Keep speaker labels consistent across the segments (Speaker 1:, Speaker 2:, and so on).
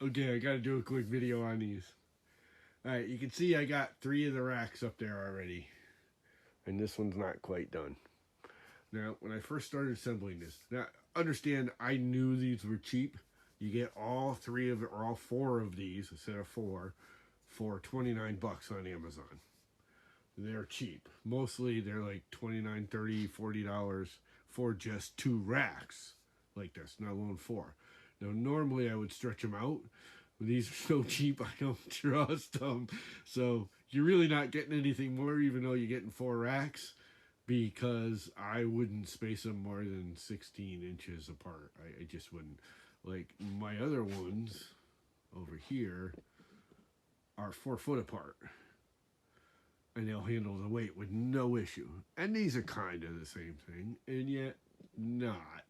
Speaker 1: Okay, I gotta do a quick video on these. Alright, you can see I got 3 of the racks up there already. And this one's not quite done. Now, when I first started assembling this, now understand I knew these were cheap. You get all 3 of it, or all 4 of these, instead of 4, for 29 bucks on Amazon. They're cheap. Mostly they're like 29, 30, $40 for just 2 racks like this, not alone 4. Now, normally I would stretch them out. These are so cheap, I don't trust them. So you're really not getting anything more, even though you're getting 4 racks, because I wouldn't space them more than 16 inches apart. I just wouldn't. Like my other ones over here are 4 foot apart, and they'll handle the weight with no issue. And these are kind of the same thing, and yet not.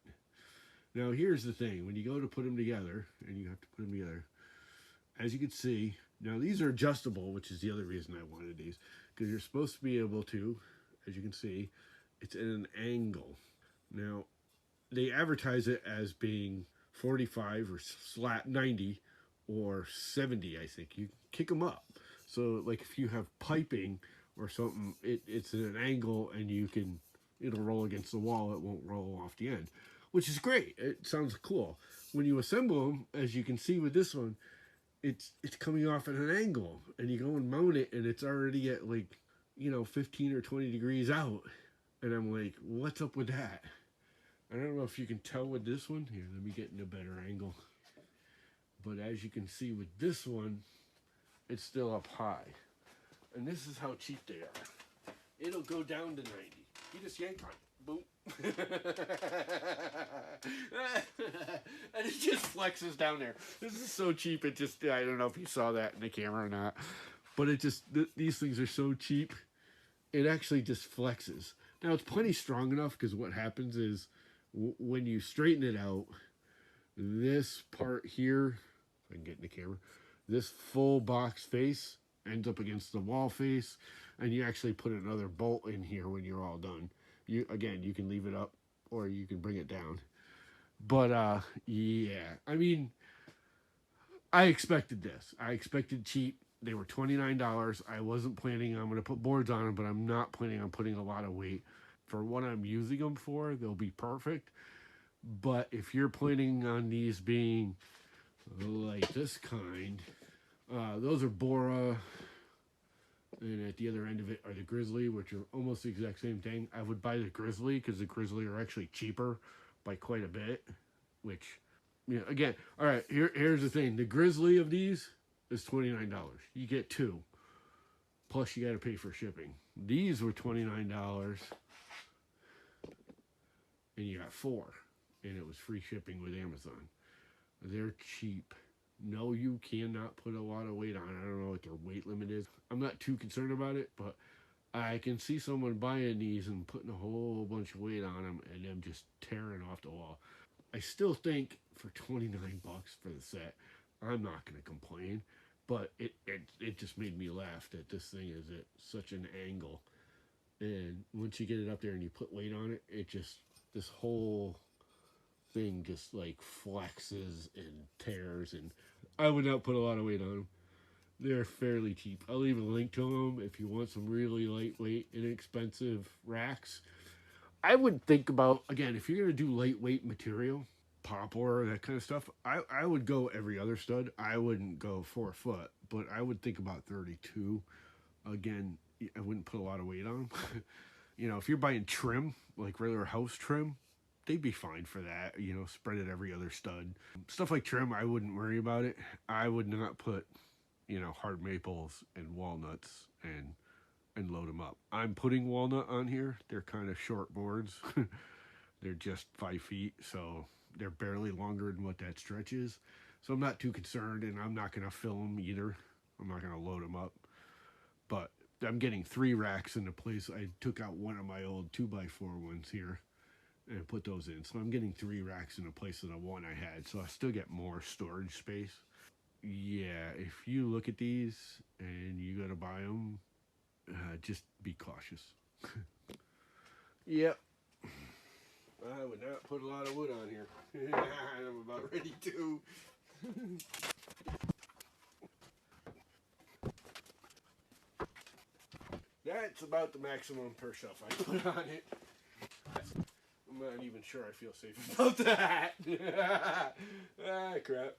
Speaker 1: Now here's the thing, when you go to put them together, and you have to put them together, as you can see, now these are adjustable, which is the other reason I wanted these, because you're supposed to be able to, as you can see, it's at an angle. Now, they advertise it as being 45 or slat 90 or 70, I think. You kick them up. So, like if you have piping or something, it's at an angle and it'll roll against the wall. It won't roll off the end, which is great. It sounds cool. When you assemble them, as you can see with this one, it's coming off at an angle, and you go and mount it, and it's already at like, 15 or 20 degrees out. And I'm like, what's up with that? I don't know if you can tell with this one. Here, let me get in a better angle. But as you can see with this one, it's still up high. And this is how cheap they are. It'll go down to 90. You just yank on it. Boom. And it just flexes down there. This is so cheap. It just, I don't know if you saw that in the camera or not. But it just, these things are so cheap. It actually just flexes. Now, it's plenty strong enough, because what happens is when you straighten it out, this part here, if I can get in the camera, this full box face ends up against the wall face, and you actually put another bolt in here when you're all done. You can leave it up, or you can bring it down. But yeah, I mean, I expected this. I expected cheap. They were $29. I wasn't planning on, I'm going to put boards on them, but I'm not planning on putting a lot of weight. For what I'm using them for, they'll be perfect. But if you're planning on these being like this kind, those are Bora, and at the other end of it are the Grizzly, which are almost the exact same thing. I would buy the Grizzly, because the Grizzly are actually cheaper by quite a bit, which, again, all right, here's the thing. The Grizzly of these is $29. You get 2. Plus you got to pay for shipping. These were $29, and you got 4, and it was free shipping with Amazon. They're cheap. No, you cannot put a lot of weight on it. I don't know what their weight limit is. I'm not too concerned about it, but I can see someone buying these and putting a whole bunch of weight on them and them just tearing off the wall. I still think for 29 bucks for the set, I'm not going to complain, but it just made me laugh that this thing is at such an angle. And once you get it up there and you put weight on it, this whole thing just like flexes and tears, and I would not put a lot of weight on them. They're fairly cheap. I'll leave a link to them if you want some really lightweight, inexpensive racks. I would think about, again, if you're going to do lightweight material, poplar, that kind of stuff, I would go every other stud. I wouldn't go 4 foot, but I would think about 32. Again, I wouldn't put a lot of weight on them. If you're buying trim, like regular house trim, they'd be fine for that. Spread it every other stud. Stuff like trim, I wouldn't worry about it. I would not put, hard maples and walnuts and load them up. I'm putting walnut on here. They're kind of short boards. They're just 5 feet, so they're barely longer than what that stretch is. So I'm not too concerned, and I'm not going to fill them either. I'm not going to load them up. But I'm getting 3 racks into place. I took out one of my old 2x4 ones here and put those in. So I'm getting 3 racks in a place of the one I had. So I still get more storage space. Yeah, if you look at these and you got to buy them, just be cautious. Yep. I would not put a lot of wood on here. I'm about ready to. That's about the maximum per shelf I put on it. I'm not even sure I feel safe about that. Ah, crap.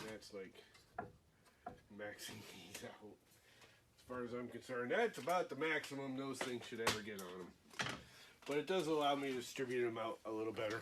Speaker 1: That's like maxing these out. As far as I'm concerned, that's about the maximum those things should ever get on them. But it does allow me to distribute them out a little better.